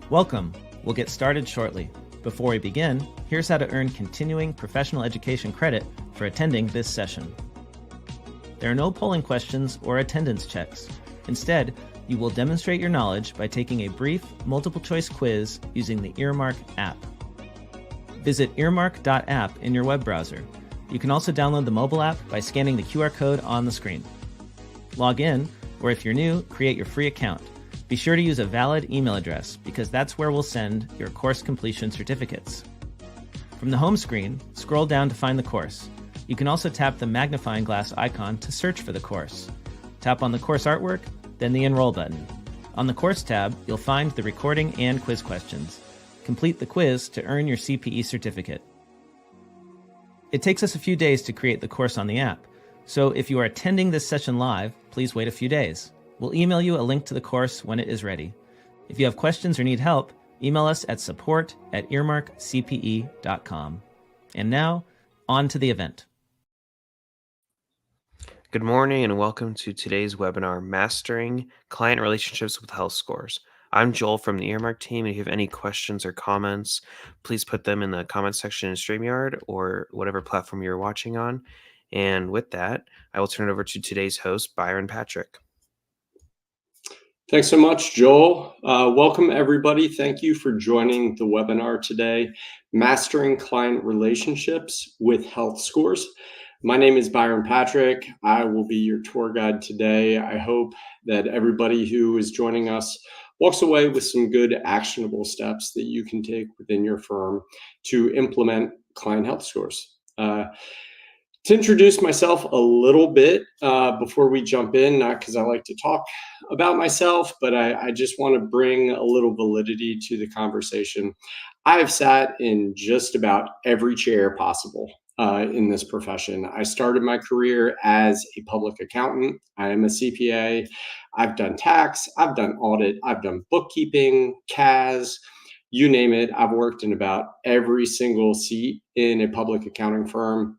Welcome. We'll get started shortly. Before we begin, here's how to earn continuing professional education credit for attending this session. There are no polling questions or attendance checks. Instead, you will demonstrate your knowledge by taking a brief multiple-choice quiz using the Earmark app. Visit earmark.app in your web browser. You can also download the mobile app by scanning the QR code on the screen. Log in, or if you're new, create your free account. Be sure to use a valid email address because that's where we'll send your course completion certificates. From the home screen, scroll down to find the course. You can also tap the magnifying glass icon to search for the course. Tap on the course artwork, then the Enroll button. On the Course tab, you'll find the recording and quiz questions. Complete the quiz to earn your CPE certificate. It takes us a few days to create the course on the app, so if you are attending this session live, please wait a few days. We'll email you a link to the course when it is ready. If you have questions or need help, email us at support@earmarkcpe.com. And now, on to the event. Good morning and welcome to today's webinar, Mastering Client Relationships with Health Scores. I'm Joel from the Earmark team, and if you have any questions or comments, please put them in the comment section in StreamYard or whatever platform you're watching on. And with that, I will turn it over to today's host, Byron Patrick. Thanks so much, Joel. Welcome, everybody. Thank you for joining the webinar today, Mastering Client Relationships with Health Scores. My name is Byron Patrick. I will be your tour guide today. I hope that everybody who is joining us walks away with some good actionable steps that you can take within your firm to implement client health scores. To introduce myself a little bit before we jump in, not because I like to talk about myself, but I just want to bring a little validity to the conversation. I've sat in just about every chair possible in this profession. I started my career as a public accountant. I am a CPA. I've done tax, I've done audit, I've done bookkeeping, CAS, you name it. I've worked in about every single seat in a public accounting firm.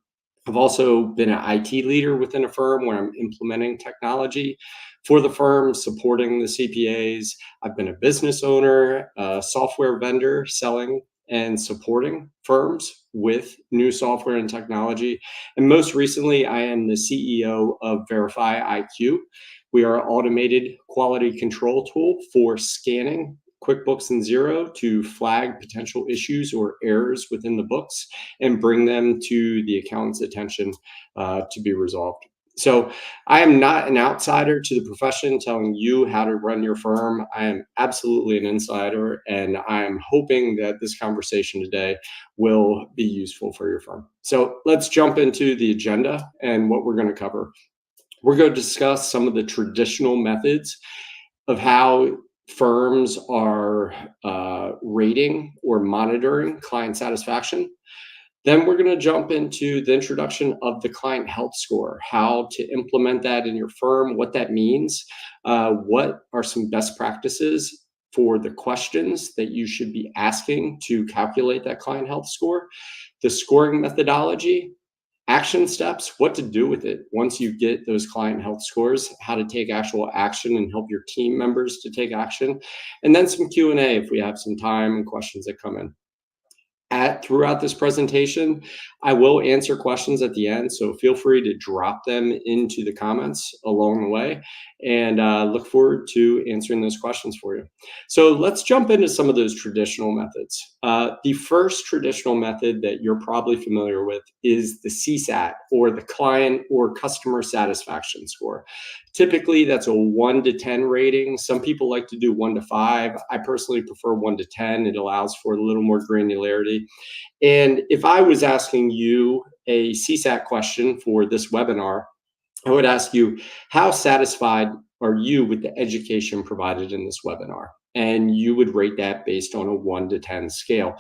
I've also been an IT leader within a firm where I'm implementing technology for the firm, supporting the CPAs. I've been a business owner, a software vendor, selling and supporting firms with new software and technology. And most recently, I am the CEO of Verify IQ. We are an automated quality control tool for scanning QuickBooks and Xero to flag potential issues or errors within the books and bring them to the accountant's attention to be resolved. So I am not an outsider to the profession telling you how to run your firm. I am absolutely an insider, and I am hoping that this conversation today will be useful for your firm. So let's jump into the agenda and what we're going to cover. We're going to discuss some of the traditional methods of how firms are rating or monitoring client satisfaction. Then we're going to jump into the introduction of the client health score, how to implement that in your firm, what that means, what are some best practices for the questions that you should be asking to calculate that client health score, the scoring methodology, action steps, what to do with it once you get those client health scores, how to take actual action and help your team members to take action, and then some Q&A if we have some time and questions that come in. Throughout this presentation, I will answer questions at the end, so feel free to drop them into the comments along the way, and look forward to answering those questions for you. So let's jump into some of those traditional methods. The first traditional method that you're probably familiar with is the CSAT, or the Client or Customer Satisfaction Score. Typically, that's a 1 to 10 rating. Some people like to do 1 to 5. I personally prefer 1 to 10. It allows for a little more granularity. And if I was asking you a CSAT question for this webinar, I would ask you, how satisfied are you with the education provided in this webinar? And you would rate that based on a 1 to 10 scale.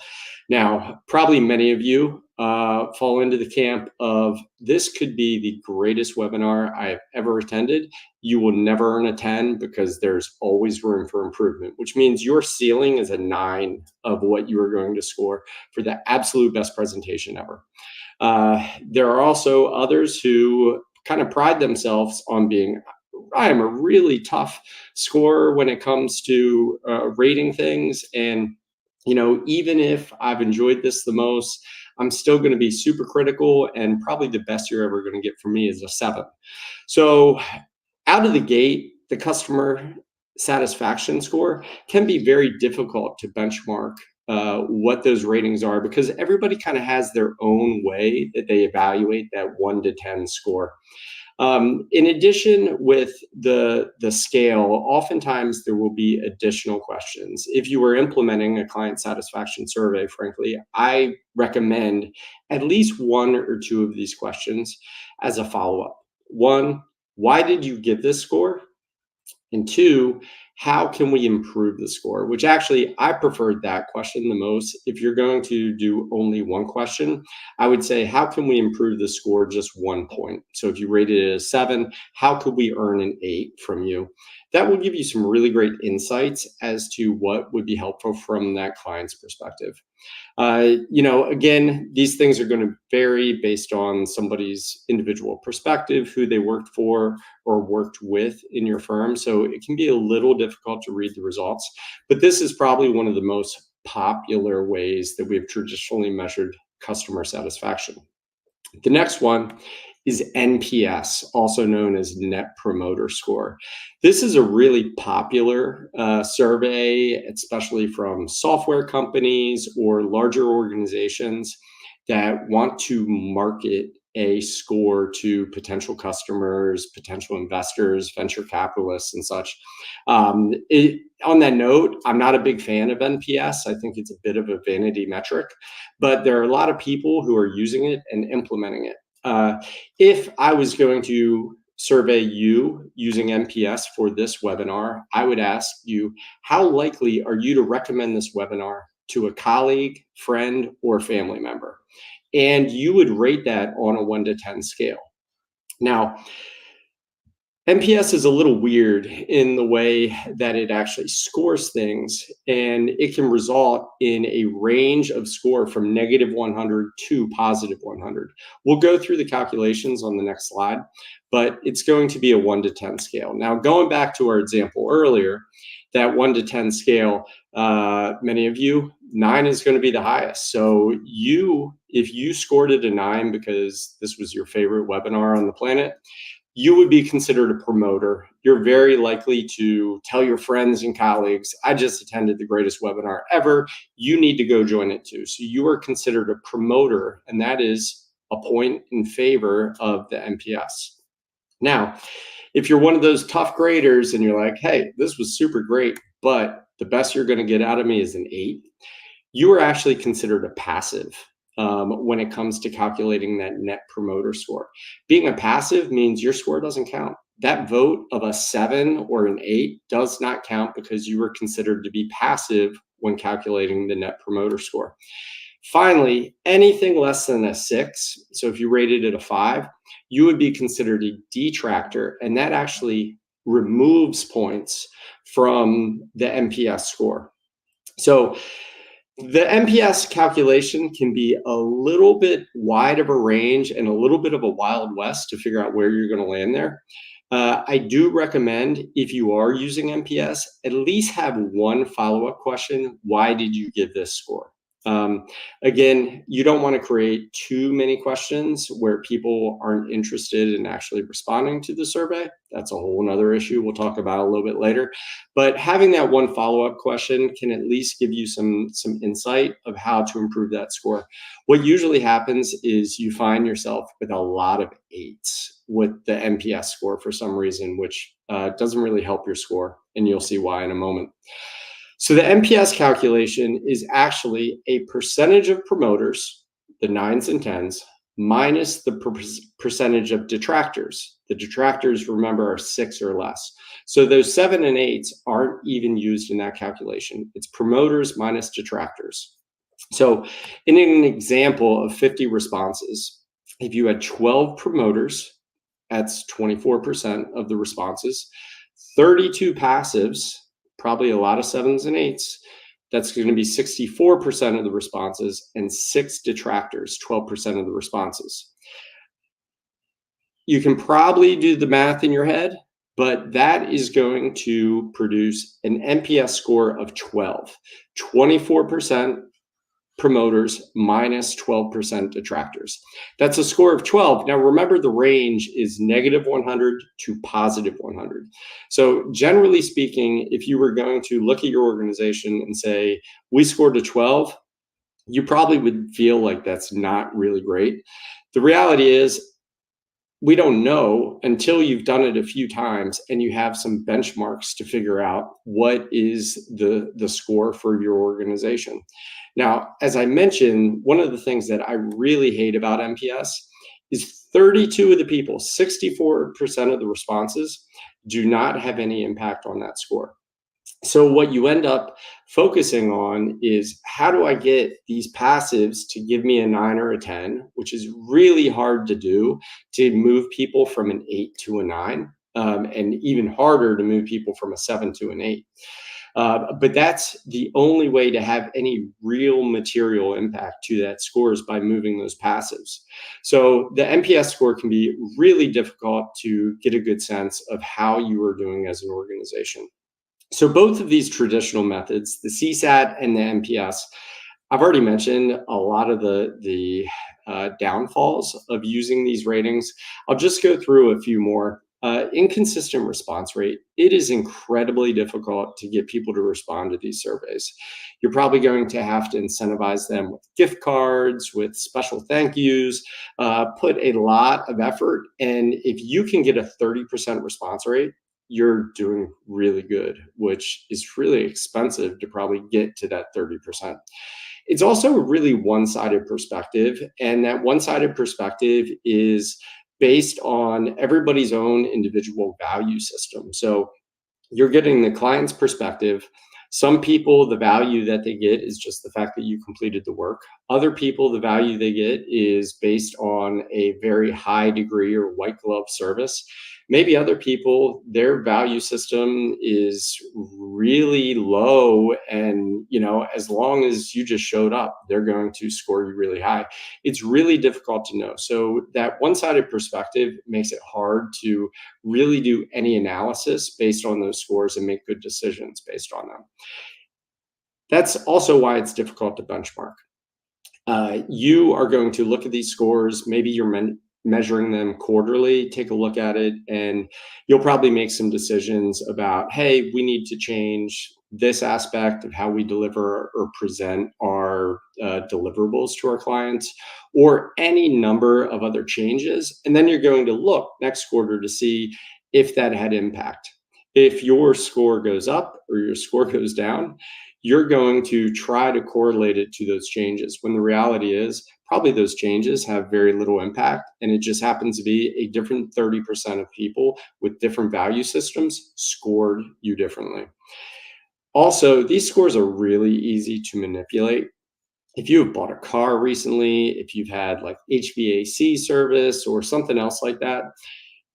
Now, probably many of you fall into the camp of, this could be the greatest webinar I've ever attended. You will never earn a 10 because there's always room for improvement, which means your ceiling is a 9 of what you are going to score for the absolute best presentation ever. There are also others who kind of pride themselves on being I am a really tough scorer when it comes to rating things. And, even if I've enjoyed this the most, I'm still going to be super critical, and probably the best you're ever going to get from me is a 7. So out of the gate, the customer satisfaction score can be very difficult to benchmark what those ratings are, because everybody kind of has their own way that they evaluate that 1 to 10 score. In addition, with the scale, oftentimes there will be additional questions. If you are implementing a client satisfaction survey, frankly, I recommend at least 1 or 2 of these questions as a follow-up. 1, why did you give this score? And 2, how can we improve the score? Which actually, I preferred that question the most. If you're going to do only 1 question, I would say, how can we improve the score just 1 point? So if you rated it a 7, how could we earn an 8 from you? That will give you some really great insights as to what would be helpful from that client's perspective. Again, these things are going to vary based on somebody's individual perspective, who they worked for or worked with in your firm. So it can be a little difficult to read the results, but this is probably one of the most popular ways that we've traditionally measured customer satisfaction. The next one is NPS, also known as Net Promoter Score. This is a really popular survey, especially from software companies or larger organizations that want to market a score to potential customers, potential investors, venture capitalists, and such. On that note, I'm not a big fan of NPS. I think it's a bit of a vanity metric, but there are a lot of people who are using it and implementing it. If I was going to survey you using NPS for this webinar, I would ask you, how likely are you to recommend this webinar to a colleague, friend, or family member? And you would rate that on a 1 to 10 scale. Now, NPS is a little weird in the way that it actually scores things, and it can result in a range of score from -100 to +100. We'll go through the calculations on the next slide, but it's going to be a 1 to 10 scale. Now, going back to our example earlier, that 1 to 10 scale, many of you, 9 is going to be the highest. So if you scored it a 9 because this was your favorite webinar on the planet, you would be considered a promoter. You're very likely to tell your friends and colleagues, I just attended the greatest webinar ever. You need to go join it too. So you are considered a promoter, and that is a point in favor of the NPS. Now, if you're one of those tough graders and you're like, hey, this was super great, but the best you're going to get out of me is an 8, you are actually considered a passive when it comes to calculating that Net Promoter Score. Being a passive means your score doesn't count. That vote of a 7 or an 8 does not count because you were considered to be passive when calculating the Net Promoter Score. Finally, anything less than a 6, so if you rated it a 5, you would be considered a detractor, and that actually removes points from the NPS score. So the NPS calculation can be a little bit wide of a range and a little bit of a wild west to figure out where you're going to land there. I do recommend, if you are using NPS, at least have 1 follow-up question. Why did you give this score? Again, you don't want to create too many questions where people aren't interested in actually responding to the survey. That's a whole nother issue we'll talk about a little bit later. But having that 1 follow-up question can at least give you some insight of how to improve that score. What usually happens is you find yourself with a lot of 8s with the NPS score for some reason, which doesn't really help your score, and you'll see why in a moment. So the NPS calculation is actually a percentage of promoters, the 9s and 10s, minus the percentage of detractors. The detractors, remember, are 6 or less. So those 7 and 8s aren't even used in that calculation. It's promoters minus detractors. So in an example of 50 responses, if you had 12 promoters, that's 24% of the responses, 32 passives, probably a lot of 7s and 8s, that's going to be 64% of the responses, and 6 detractors, 12% of the responses. You can probably do the math in your head, but that is going to produce an NPS score of 12, 24% promoters minus 12% detractors. That's a score of 12. Now, remember, the range is -100 to +100. So generally speaking, if you were going to look at your organization and say, we scored a 12, you probably would feel like that's not really great. The reality is, we don't know until you've done it a few times and you have some benchmarks to figure out what is the score for your organization. Now, as I mentioned, one of the things that I really hate about NPS is 32 of the people, 64% of the responses do not have any impact on that score. So what you end up focusing on is, how do I get these passives to give me a 9 or a 10, which is really hard to do, to move people from an 8 to a 9, and even harder to move people from a 7 to an 8. But that's the only way to have any real material impact to that score, is by moving those passives. So the NPS score can be really difficult to get a good sense of how you are doing as an organization. So both of these traditional methods, the CSAT and the NPS, I've already mentioned a lot of the downfalls of using these ratings. I'll just go through a few more. Inconsistent response rate. It is incredibly difficult to get people to respond to these surveys. You're probably going to have to incentivize them with gift cards, with special thank yous, put a lot of effort. And if you can get a 30% response rate, you're doing really good, which is really expensive to probably get to that 30%. It's also a really one-sided perspective, and that one-sided perspective is based on everybody's own individual value system. So you're getting the client's perspective. Some people, the value that they get is just the fact that you completed the work. Other people, the value they get is based on a very high degree or white glove service. Maybe other people, their value system is really low, and as long as you just showed up, they're going to score you really high. It's really difficult to know. So that one-sided perspective makes it hard to really do any analysis based on those scores and make good decisions based on them. That's also why it's difficult to benchmark. You are going to look at these scores, maybe you're measuring them quarterly, take a look at it, and you'll probably make some decisions about, hey, we need to change this aspect of how we deliver or present our deliverables to our clients, or any number of other changes. And then you're going to look next quarter to see if that had impact. If your score goes up or your score goes down, you're going to try to correlate it to those changes, when the reality is probably those changes have very little impact, and it just happens to be a different 30% of people with different value systems scored you differently. Also, these scores are really easy to manipulate. If you have bought a car recently, if you've had like HVAC service or something else like that,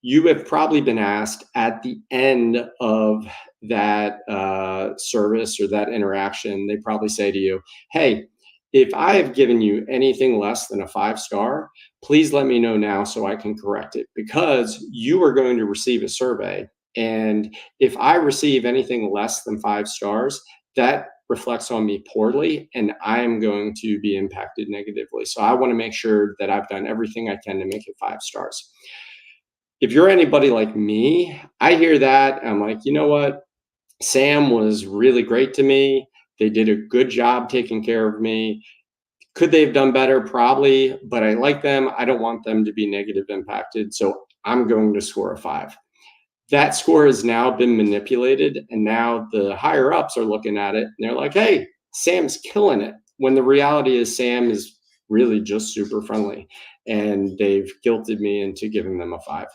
you have probably been asked at the end of that service or that interaction, they probably say to you, hey, if I have given you anything less than a 5-star, please let me know now so I can correct it, because you are going to receive a survey. And if I receive anything less than 5 stars, that reflects on me poorly, and I'm going to be impacted negatively. So I want to make sure that I've done everything I can to make it 5 stars. If you're anybody like me, I hear that, I'm like, you know what? Sam was really great to me. They did a good job taking care of me. Could they have done better? Probably, but I like them. I don't want them to be negative impacted, so I'm going to score a 5. That score has now been manipulated, and now the higher ups are looking at it and they're like, hey, Sam's killing it, when the reality is Sam is really just super friendly, and they've guilted me into giving them a 5.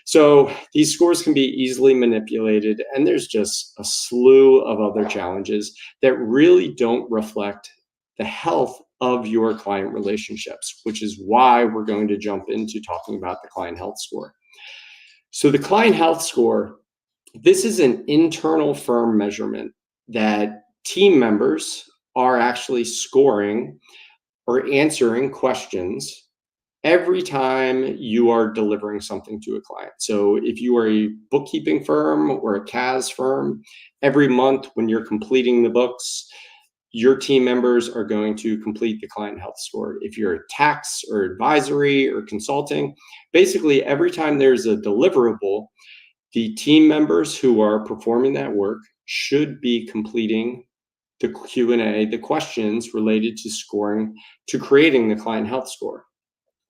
So these scores can be easily manipulated, and there's just a slew of other challenges that really don't reflect the health of your client relationships, which is why we're going to jump into talking about the client health score. So the client health score, this is an internal firm measurement that team members are actually scoring or answering questions every time you are delivering something to a client. So if you are a bookkeeping firm or a CAS firm, every month when you're completing the books, your team members are going to complete the client health score. If you're a tax or advisory or consulting, basically every time there's a deliverable, the team members who are performing that work should be completing the Q&A, the questions related to scoring, to creating the client health score.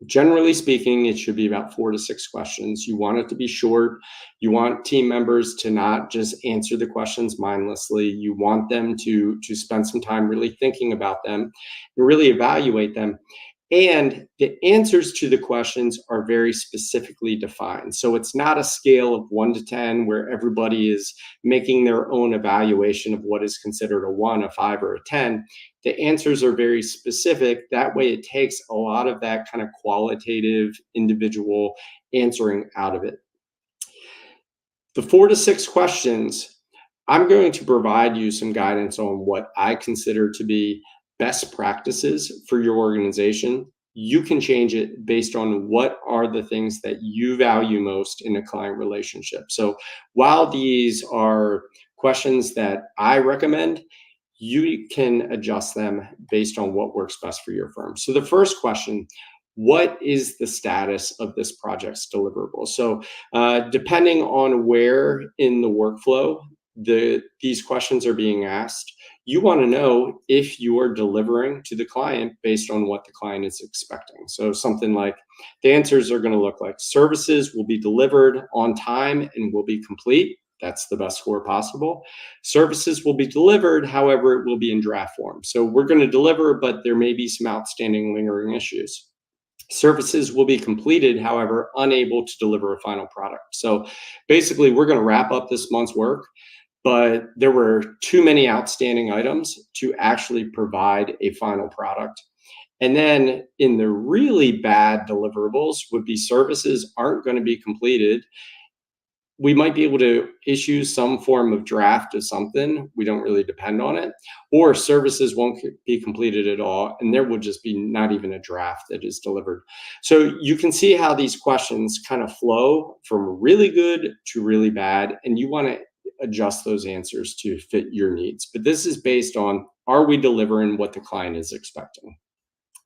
Generally speaking, it should be about 4 to 6 questions. You want it to be short. You want team members to not just answer the questions mindlessly. You want them to spend some time really thinking about them and really evaluate them. And the answers to the questions are very specifically defined. So it's not a scale of 1 to 10 where everybody is making their own evaluation of what is considered a 1, a 5, or a 10. The answers are very specific. That way it takes a lot of that kind of qualitative individual answering out of it. The 4 to 6 questions, I'm going to provide you some guidance on what I consider to be best practices for your organization. You can change it based on what are the things that you value most in a client relationship. So while these are questions that I recommend, you can adjust them based on what works best for your firm. So the first question, what is the status of this project's deliverable? So depending on where in the workflow these questions are being asked, you want to know if you are delivering to the client based on what the client is expecting. So something like the answers are going to look like services will be delivered on time and will be complete. That's the best score possible. Services will be delivered, however, it will be in draft form. So we're going to deliver, but there may be some outstanding lingering issues. Services will be completed, however, unable to deliver a final product. So basically, we're going to wrap up this month's work, but there were too many outstanding items to actually provide a final product. And then in the really bad deliverables would be services aren't going to be completed. We might be able to issue some form of draft of something. We don't really depend on it. Or services won't be completed at all, and there will just be not even a draft that is delivered. So you can see how these questions kind of flow from really good to really bad, and you want to adjust those answers to fit your needs. But this is based on, are we delivering what the client is expecting?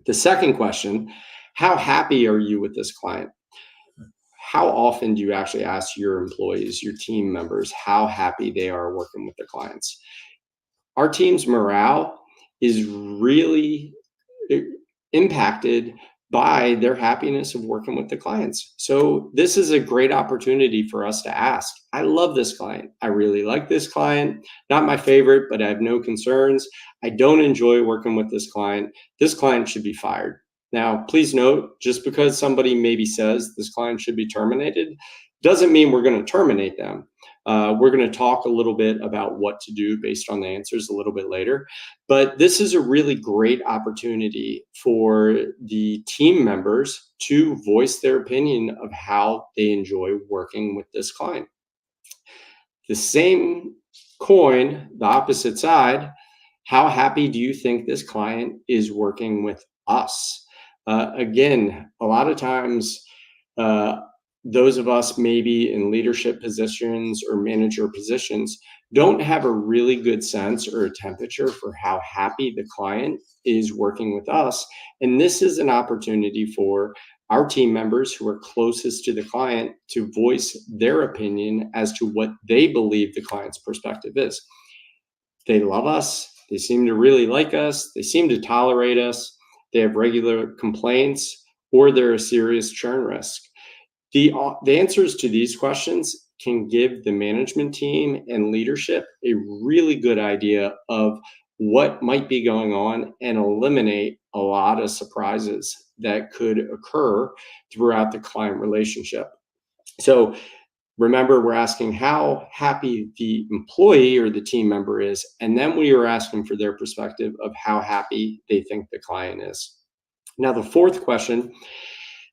The second question, how happy are you with this client? How often do you actually ask your employees, your team members, how happy they are working with their clients? Our team's morale is really impacted by their happiness of working with the clients. So this is a great opportunity for us to ask, I love this client. I really like this client. Not my favorite, but I have no concerns. I don't enjoy working with this client. This client should be fired. Now, please note, just because somebody maybe says this client should be terminated, doesn't mean we're going to terminate them. We're going to talk a little bit about what to do based on the answers a little bit later. But this is a really great opportunity for the team members to voice their opinion of how they enjoy working with this client. The same coin, the opposite side, how happy do you think this client is working with us? Again, a lot of times, those of us maybe in leadership positions or manager positions don't have a really good sense or a temperature for how happy the client is working with us. And this is an opportunity for our team members who are closest to the client to voice their opinion as to what they believe the client's perspective is. They love us. They seem to really like us. They seem to tolerate us. They have regular complaints, or they're a serious churn risk. The answers to these questions can give the management team and leadership a really good idea of what might be going on and eliminate a lot of surprises that could occur throughout the client relationship. So remember, we're asking how happy the employee or the team member is, and then we are asking for their perspective of how happy they think the client is. Now, the fourth question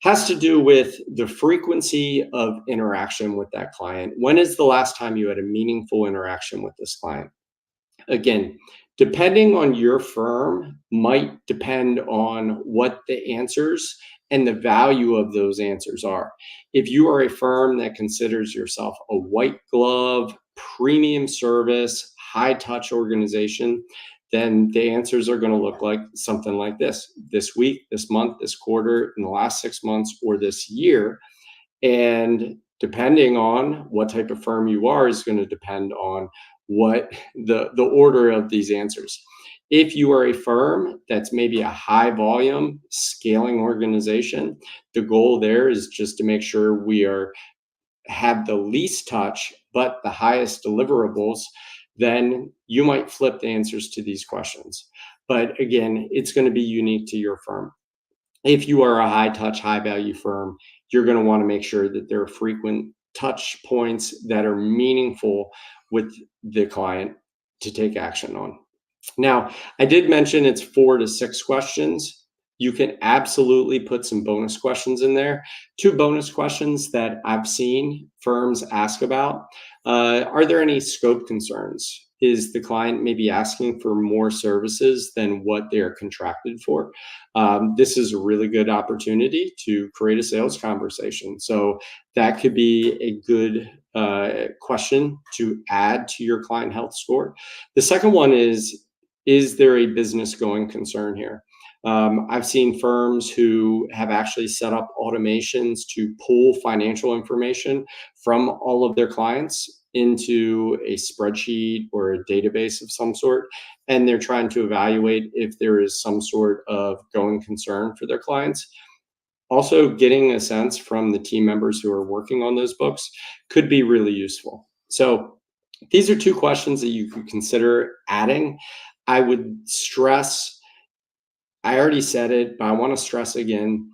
has to do with the frequency of interaction with that client. When is the last time you had a meaningful interaction with this client? Again, depending on your firm might depend on what the answers and the value of those answers are. If you are a firm that considers yourself a white glove, premium service, high touch organization, then the answers are going to look like something like this week, this month, this quarter, in the last 6 months, or this year. And depending on what type of firm you are is going to depend on what the order of these answers. If you are a firm that's maybe a high volume scaling organization, the goal there is just to make sure we have the least touch but the highest deliverables. Then you might flip the answers to these questions. But again, it's going to be unique to your firm. If you are a high touch, high value firm, you're going to want to make sure that there are frequent touch points that are meaningful with the client to take action on. Now, I did mention it's 4 to 6 questions. You can absolutely put some bonus questions in there. 2 bonus questions that I've seen firms ask about. Are there any scope concerns? Is the client maybe asking for more services than what they're contracted for? This is a really good opportunity to create a sales conversation. So that could be a good question to add to your client health score. The second one is there a business going concern here? I've seen firms who have actually set up automations to pull financial information from all of their clients into a spreadsheet or a database of some sort, and they're trying to evaluate if there is some sort of going concern for their clients. Also, getting a sense from the team members who are working on those books could be really useful. So these are 2 questions that you could consider adding. I would stress, I already said it, but I want to stress again,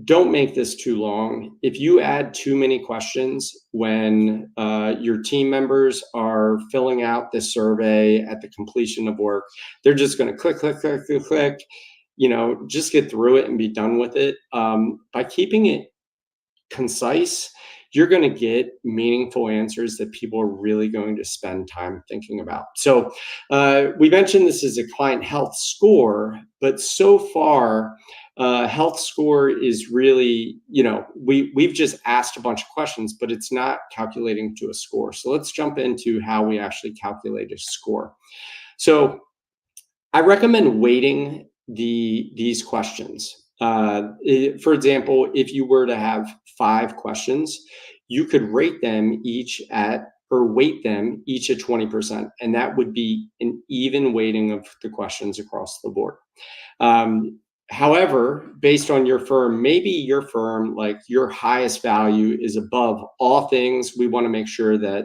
don't make this too long. If you add too many questions when your team members are filling out this survey at the completion of work, they're just going to click, click, click, click, click, just get through it and be done with it. By keeping it concise, you're going to get meaningful answers that people are really going to spend time thinking about. So we mentioned this is a client health score, but so far, health score is really, we've just asked a bunch of questions, but it's not calculating to a score. So let's jump into how we actually calculate a score. So I recommend weighting these questions. For example, if you were to have 5 questions, you could rate them each weight them each at 20%, and that would be an even weighting of the questions across the board. However, based on your firm, maybe your firm, like your highest value is above all things. We want to make sure that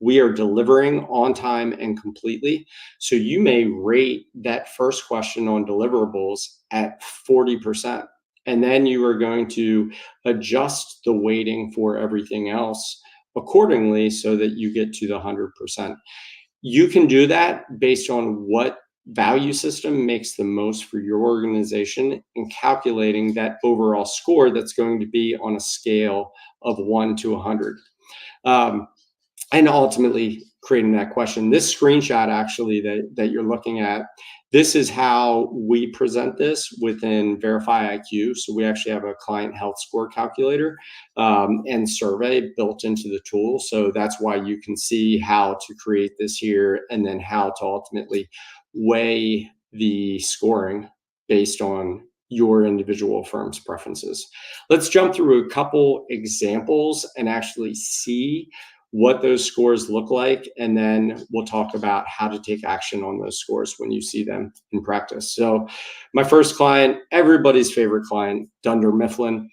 we are delivering on time and completely. So you may rate that first question on deliverables at 40%. And then you are going to adjust the weighting for everything else accordingly so that you get to the 100%. You can do that based on what value system makes the most for your organization and calculating that overall score that's going to be on a scale of 1 to 100. And ultimately creating that question. This screenshot actually that you're looking at, this is how we present this within Verify IQ. So we actually have a client health score calculator and survey built into the tool. So that's why you can see how to create this here and then how to ultimately weigh the scoring based on your individual firm's preferences. Let's jump through a couple examples and actually see what those scores look like, and then we'll talk about how to take action on those scores when you see them in practice. So my first client, everybody's favorite client, Dunder Mifflin.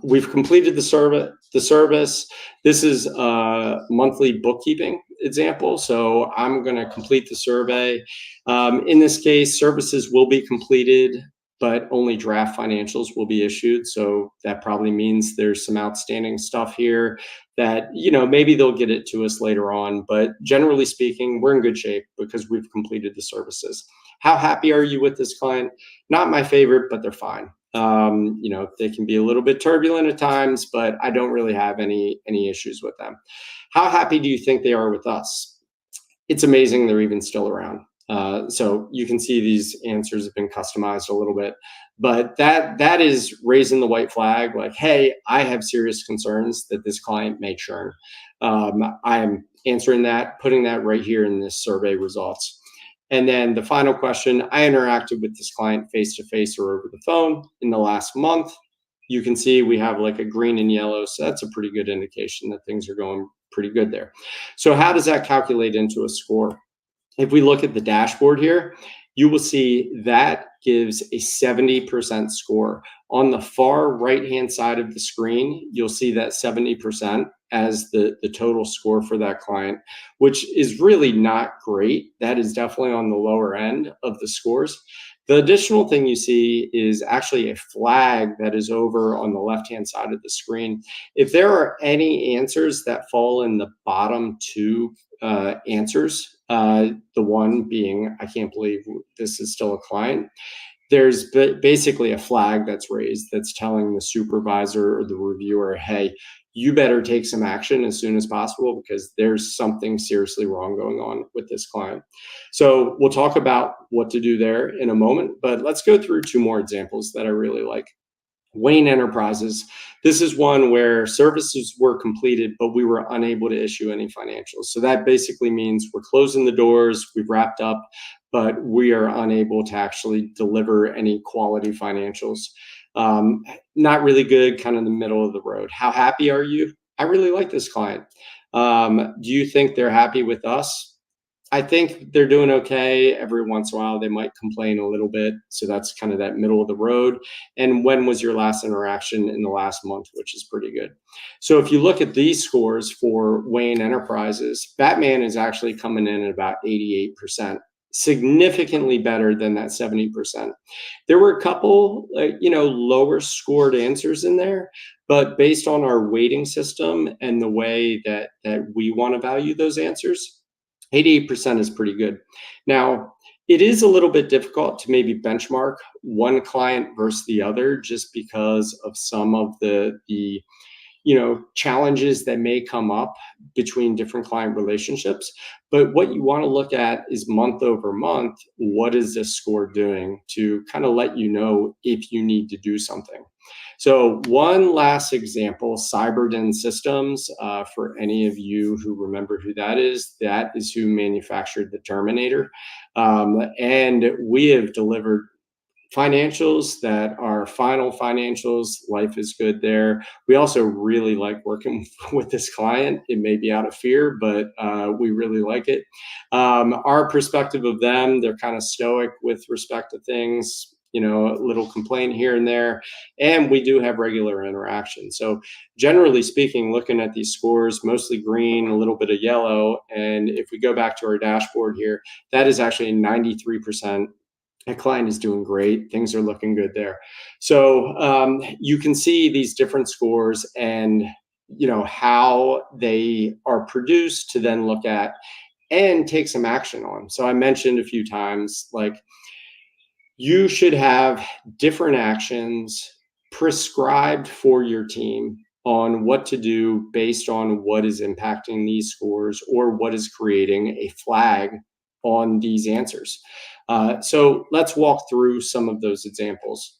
We've completed the service. This is a monthly bookkeeping example. So I'm going to complete the survey. In this case, services will be completed, but only draft financials will be issued. So that probably means there's some outstanding stuff here that, maybe they'll get it to us later on. But generally speaking, we're in good shape because we've completed the services. How happy are you with this client? Not my favorite, but they're fine. They can be a little bit turbulent at times, but I don't really have any issues with them. How happy do you think they are with us? It's amazing they're even still around. So you can see these answers have been customized a little bit, but that is raising the white flag, like, hey, I have serious concerns that this client may churn. I am answering that, putting that right here in this survey results. And then the final question, I interacted with this client face-to-face or over the phone in the last month. You can see we have like a green and yellow, so that's a pretty good indication that things are going pretty good there. So how does that calculate into a score? If we look at the dashboard here, you will see that gives a 70% score. On the far right-hand side of the screen, you'll see that 70% as the total score for that client, which is really not great. That is definitely on the lower end of the scores. The additional thing you see is actually a flag that is over on the left-hand side of the screen. If there are any answers that fall in the bottom two answers, the one being, I can't believe this is still a client, there's basically a flag that's raised that's telling the supervisor or the reviewer, hey, you better take some action as soon as possible because there's something seriously wrong going on with this client. So we'll talk about what to do there in a moment, but let's go through two more examples that I really like. Wayne Enterprises. This is one where services were completed, but we were unable to issue any financials. So that basically means we're closing the doors, we've wrapped up, but we are unable to actually deliver any quality financials. Not really good, kind of the middle of the road. How happy are you? I really like this client. Do you think they're happy with us? I think they're doing okay. Every once in a while, they might complain a little bit. So that's kind of that middle of the road. And when was your last interaction in the last month, which is pretty good. So if you look at these scores for Wayne Enterprises, Batman is actually coming in at about 88%, significantly better than that 70%. There were a couple, lower scored answers in there, but based on our weighting system and the way that we want to value those answers, 88% is pretty good. Now, it is a little bit difficult to maybe benchmark one client versus the other just because of some of the challenges that may come up between different client relationships. But what you want to look at is month over month, what is this score doing to kind of let you know if you need to do something. So one last example, Cyberden Systems, for any of you who remember who that is who manufactured the Terminator. And we have delivered financials that are final financials. Life is good there. We also really like working with this client. It may be out of fear, but we really like it. Our perspective of them, they're kind of stoic with respect to things, a little complaint here and there, and we do have regular interaction. So generally speaking, looking at these scores, mostly green, a little bit of yellow, and if we go back to our dashboard here, that is actually 93%. That client is doing great. Things are looking good there. So you can see these different scores and how they are produced to then look at and take some action on. So I mentioned a few times, like, you should have different actions prescribed for your team on what to do based on what is impacting these scores or what is creating a flag on these answers. So let's walk through some of those examples.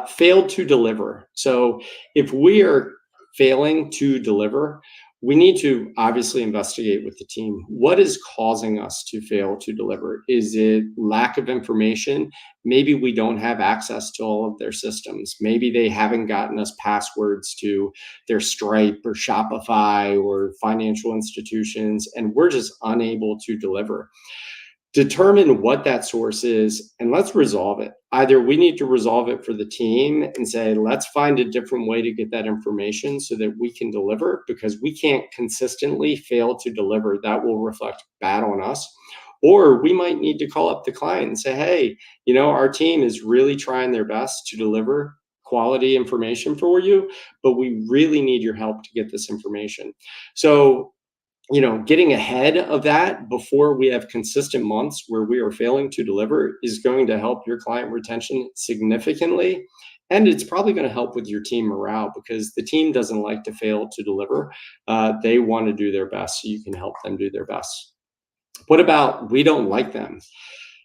Failed to deliver. So if we are failing to deliver, we need to obviously investigate with the team. What is causing us to fail to deliver? Is it lack of information? Maybe we don't have access to all of their systems. Maybe they haven't gotten us passwords to their Stripe or Shopify or financial institutions, and we're just unable to deliver. Determine what that source is and let's resolve it. Either we need to resolve it for the team and say, let's find a different way to get that information so that we can deliver, because we can't consistently fail to deliver. That will reflect bad on us. Or we might need to call up the client and say, hey, our team is really trying their best to deliver quality information for you, but we really need your help to get this information. So getting ahead of that before we have consistent months where we are failing to deliver is going to help your client retention significantly. And it's probably going to help with your team morale, because the team doesn't like to fail to deliver. They want to do their best, so you can help them do their best. What about we don't like them?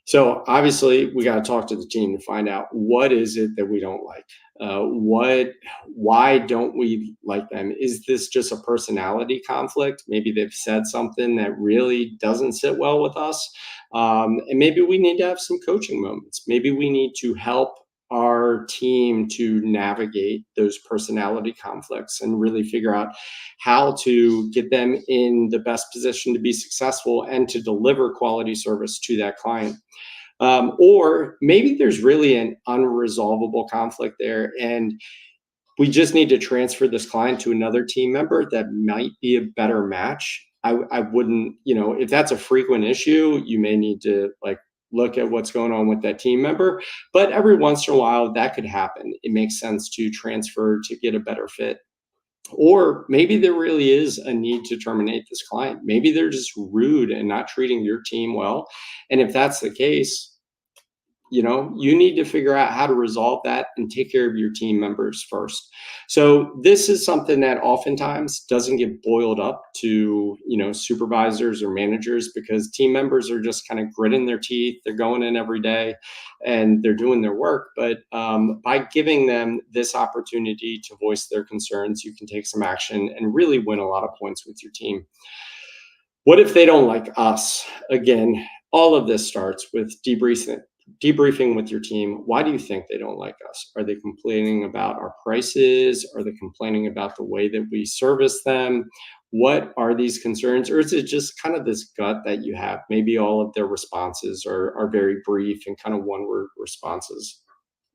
So obviously we got to talk to the team to find out what is it that we don't like. Why don't we like them? Is this just a personality conflict? Maybe they've said something that really doesn't sit well with us. And maybe we need to have some coaching moments. Maybe we need to help our team to navigate those personality conflicts and really figure out how to get them in the best position to be successful and to deliver quality service to that client. Or maybe there's really an unresolvable conflict there, and we just need to transfer this client to another team member that might be a better match. I wouldn't, if that's a frequent issue, you may need to look at what's going on with that team member. But every once in a while, that could happen. It makes sense to transfer to get a better fit. Or maybe there really is a need to terminate this client. Maybe they're just rude and not treating your team well. And if that's the case, you need to figure out how to resolve that and take care of your team members first. So this is something that oftentimes doesn't get boiled up to, supervisors or managers, because team members are just kind of gritting their teeth. They're going in every day and they're doing their work. But by giving them this opportunity to voice their concerns, you can take some action and really win a lot of points with your team. What if they don't like us? Again, all of this starts with debriefing with your team. Why do you think they don't like us? Are they complaining about our prices? Are they complaining about the way that we service them? What are these concerns? Or is it just kind of this gut that you have? Maybe all of their responses are very brief and kind of one-word responses.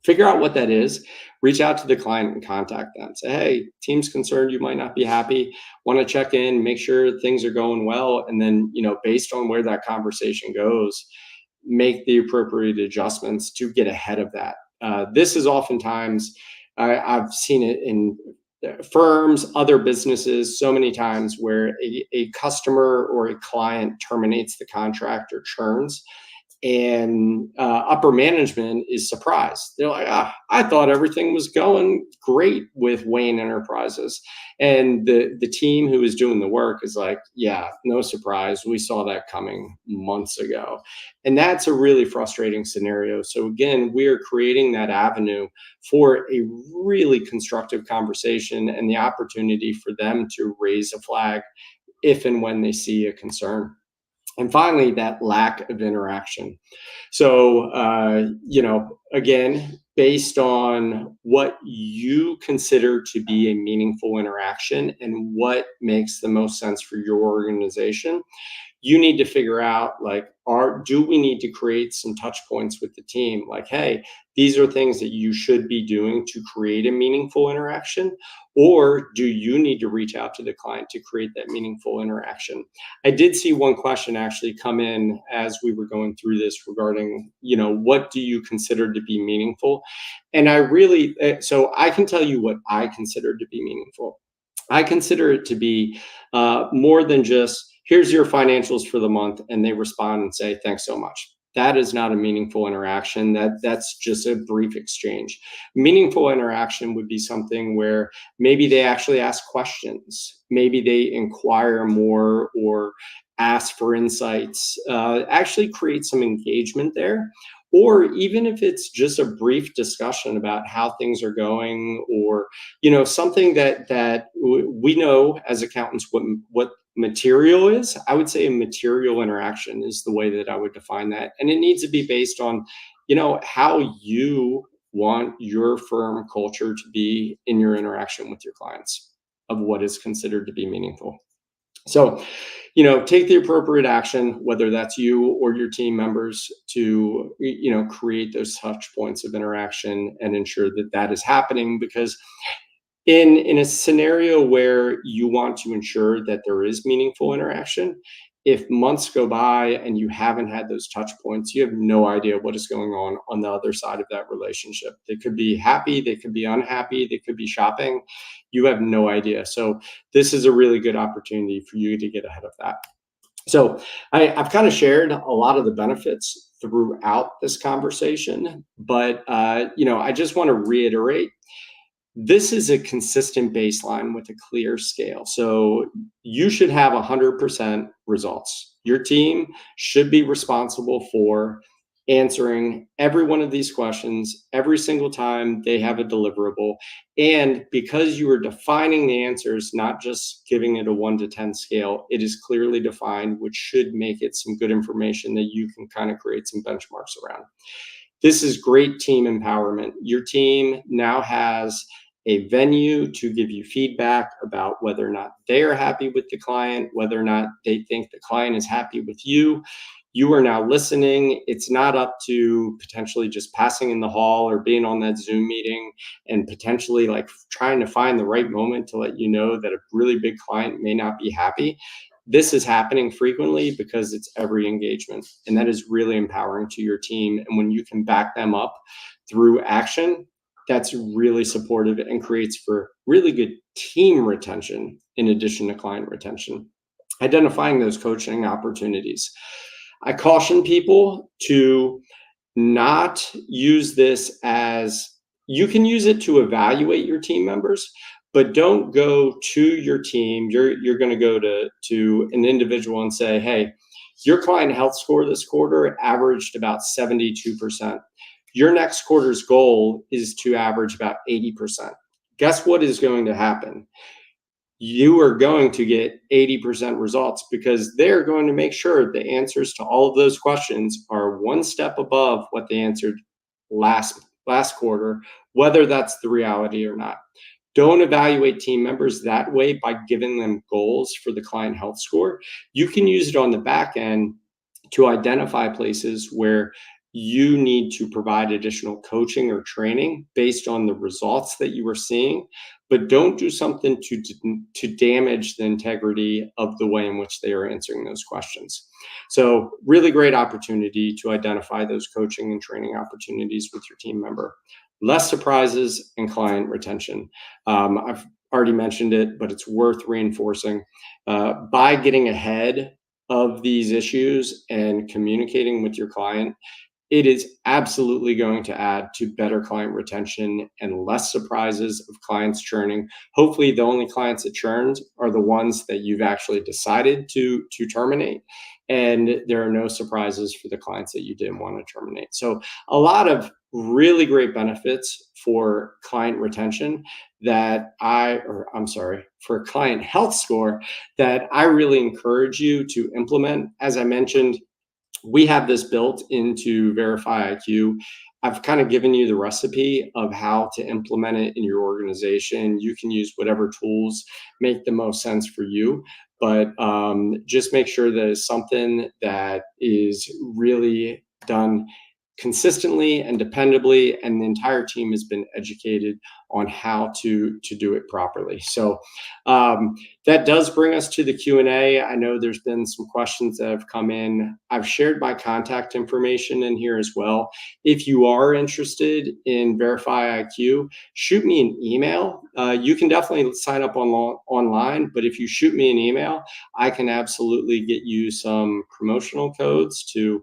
Figure out what that is, reach out to the client and contact them. Say, hey, team's concerned you might not be happy, want to check in, make sure things are going well. And then, based on where that conversation goes, make the appropriate adjustments to get ahead of that. This is oftentimes, I've seen it in firms, other businesses, so many times where a customer or a client terminates the contract or churns, and upper management is surprised. They're like, I thought everything was going great with Wayne Enterprises. And the team who is doing the work is like, yeah, no surprise. We saw that coming months ago. And that's a really frustrating scenario. So again, we are creating that avenue for a really constructive conversation and the opportunity for them to raise a flag if and when they see a concern. And finally, that lack of interaction. So, again, based on what you consider to be a meaningful interaction and what makes the most sense for your organization, you need to figure out, do we need to create some touch points with the team? Like, hey, these are things that you should be doing to create a meaningful interaction. Or do you need to reach out to the client to create that meaningful interaction? I did see one question actually come in as we were going through this regarding, what do you consider to be meaningful? And so I can tell you what I consider to be meaningful. I consider it to be more than just, here's your financials for the month, and they respond and say, thanks so much. That is not a meaningful interaction. That's just a brief exchange. Meaningful interaction would be something where maybe they actually ask questions, maybe they inquire more or ask for insights, actually create some engagement there. Or even if it's just a brief discussion about how things are going, or something that we know as accountants what material is. I would say a material interaction is the way that I would define that. And it needs to be based on, how you want your firm culture to be in your interaction with your clients, of what is considered to be meaningful. So, take the appropriate action, whether that's you or your team members, to, create those touch points of interaction and ensure that that is happening. Because in a scenario where you want to ensure that there is meaningful interaction, if months go by and you haven't had those touch points, you have no idea what is going on the other side of that relationship. They could be happy, they could be unhappy, they could be shopping. You have no idea. So this is a really good opportunity for you to get ahead of that. So I've kind of shared a lot of the benefits throughout this conversation, but I just want to reiterate, this is a consistent baseline with a clear scale. So you should have 100% results. Your team should be responsible for answering every one of these questions every single time they have a deliverable. And because you are defining the answers, not just giving it a 1 to 10 scale, it is clearly defined, which should make it some good information that you can kind of create some benchmarks around. This is great team empowerment. Your team now has a venue to give you feedback about whether or not they are happy with the client, whether or not they think the client is happy with you. You are now listening. It's not up to potentially just passing in the hall or being on that Zoom meeting and potentially like trying to find the right moment to let you know that a really big client may not be happy. This is happening frequently because it's every engagement, and that is really empowering to your team. And when you can back them up through action, that's really supportive and creates for really good team retention in addition to client retention. Identifying those coaching opportunities. I caution people to not use this as, you can use it to evaluate your team members, but don't go to your team. You're going to go to an individual and say, hey, your client health score this quarter averaged about 72%. Your next quarter's goal is to average about 80%. Guess what is going to happen? You are going to get 80% results because they're going to make sure the answers to all of those questions are one step above what they answered last quarter, whether that's the reality or not. Don't evaluate team members that way by giving them goals for the client health score. You can use it on the back end to identify places where you need to provide additional coaching or training based on the results that you are seeing, but don't do something to damage the integrity of the way in which they are answering those questions. So really great opportunity to identify those coaching and training opportunities with your team member. Less surprises and client retention. I've already mentioned it, but it's worth reinforcing. By getting ahead of these issues and communicating with your client, it is absolutely going to add to better client retention and less surprises of clients churning. Hopefully, the only clients that churned are the ones that you've actually decided to terminate. And there are no surprises for the clients that you didn't want to terminate. So a lot of really great benefits for client retention for client health score that I really encourage you to implement. As I mentioned, we have this built into Verify IQ. I've kind of given you the recipe of how to implement it in your organization. You can use whatever tools make the most sense for you, but just make sure that it's something that is really done consistently and dependably, and the entire team has been educated on how to do it properly. So that does bring us to the Q&A. I know there's been some questions that have come in. I've shared my contact information in here as well. If you are interested in Verify IQ, shoot me an email. You can definitely sign up online, but if you shoot me an email, I can absolutely get you some promotional codes to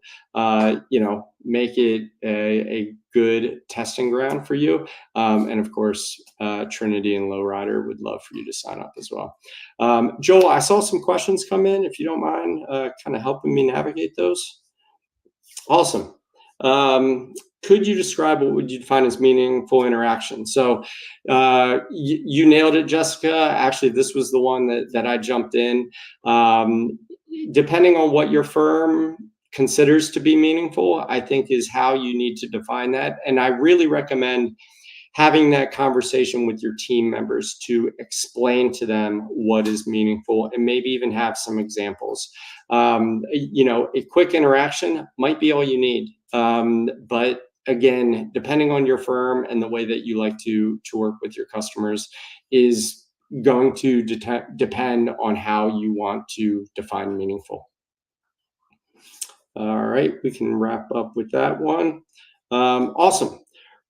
make it a good testing ground for you. And of course, Trinity and Lowrider would love for you to sign up as well. Joel, I saw some questions come in. If you don't mind kind of helping me navigate those. Awesome. Could you describe what would you define as meaningful interaction? So you nailed it, Jessica. Actually, this was the one that I jumped in. Depending on what your firm considers to be meaningful, I think is how you need to define that. And I really recommend having that conversation with your team members to explain to them what is meaningful and maybe even have some examples. A quick interaction might be all you need. But again, depending on your firm and the way that you like to work with your customers is going to depend on how you want to define meaningful. All right, we can wrap up with that one. Awesome.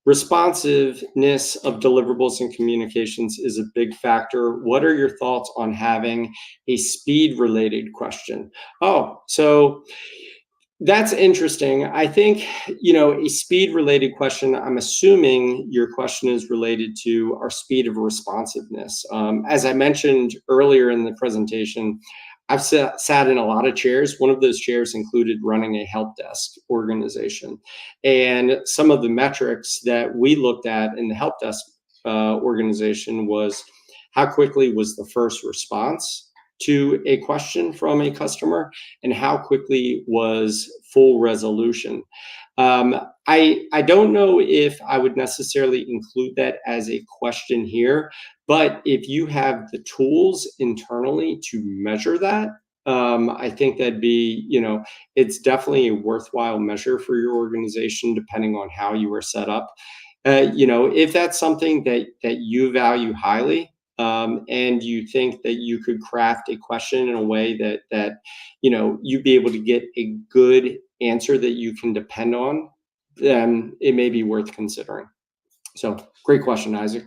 Responsiveness of deliverables and communications is a big factor. What are your thoughts on having a speed-related question? Oh, so that's interesting. I think, a speed-related question, I'm assuming your question is related to our speed of responsiveness. As I mentioned earlier in the presentation, I've sat in a lot of chairs. One of those chairs included running a help desk organization. And some of the metrics that we looked at in the help desk organization was how quickly was the first response to a question from a customer, and how quickly was full resolution. I don't know if I would necessarily include that as a question here, but if you have the tools internally to measure that, I think that'd be, it's definitely a worthwhile measure for your organization, depending on how you are set up. If that's something that you value highly, and you think that you could craft a question in a way that you'd be able to get a good answer that you can depend on, then it may be worth considering. So great question, Isaac.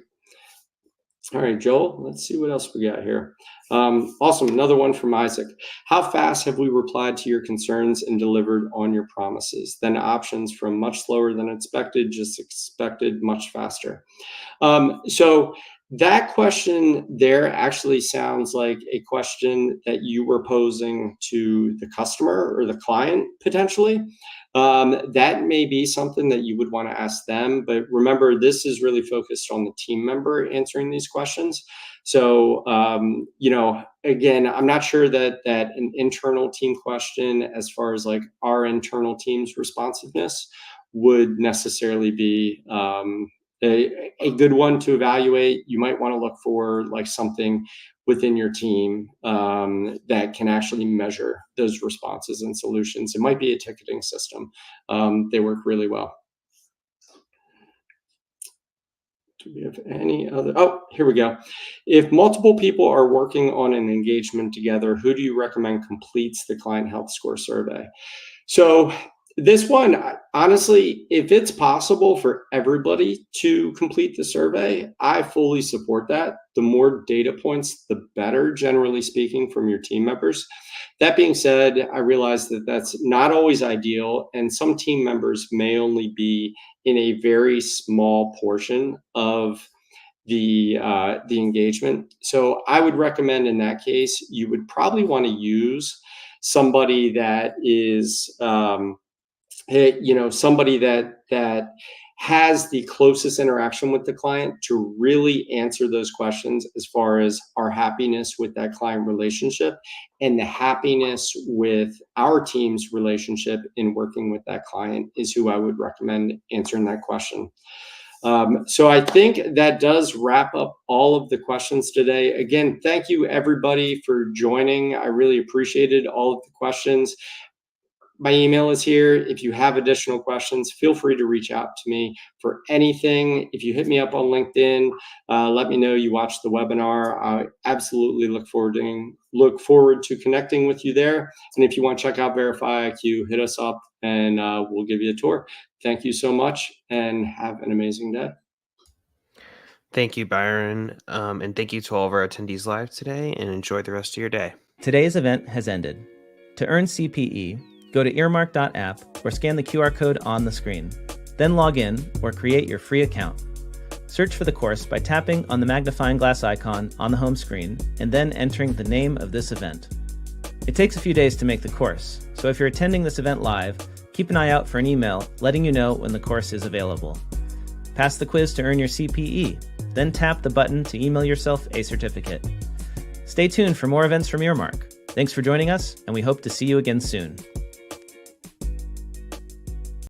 All right, Joel, let's see what else we got here. Awesome, another one from Isaac. How fast have we replied to your concerns and delivered on your promises? Then options from much slower than expected, just expected much faster. So that question there actually sounds like a question that you were posing to the customer or the client potentially. That may be something that you would want to ask them, but remember, this is really focused on the team member answering these questions. So, again, I'm not sure that an internal team question, as far as like our internal team's responsiveness, would necessarily be a good one to evaluate. You might want to look for like something within your team that can actually measure those responses and solutions. It might be a ticketing system. They work really well. Do we have any other? Oh, here we go. If multiple people are working on an engagement together, who do you recommend completes the client health score survey? So this one, honestly, if it's possible for everybody to complete the survey, I fully support that. The more data points, the better, generally speaking, from your team members. That being said, I realize that that's not always ideal, and some team members may only be in a very small portion of the engagement. So I would recommend in that case, you would probably want to use somebody that is somebody that has the closest interaction with the client to really answer those questions as far as our happiness with that client relationship and the happiness with our team's relationship in working with that client is who I would recommend answering that question. So I think that does wrap up all of the questions today. Again, thank you everybody for joining. I really appreciated all of the questions. My email is here. If you have additional questions, feel free to reach out to me for anything. If you hit me up on LinkedIn, let me know you watched the webinar. I absolutely look forward to connecting with you there. And if you want to check out Verify IQ, hit us up and we'll give you a tour. Thank you so much and have an amazing day. Thank you, Byron. And thank you to all of our attendees live today, and enjoy the rest of your day. Today's event has ended. To earn CPE, go to earmark.app or scan the QR code on the screen. Then log in or create your free account. Search for the course by tapping on the magnifying glass icon on the home screen and then entering the name of this event. It takes a few days to make the course, so if you're attending this event live, keep an eye out for an email letting you know when the course is available. Pass the quiz to earn your CPE, then tap the button to email yourself a certificate. Stay tuned for more events from Earmark. Thanks for joining us, and we hope to see you again soon.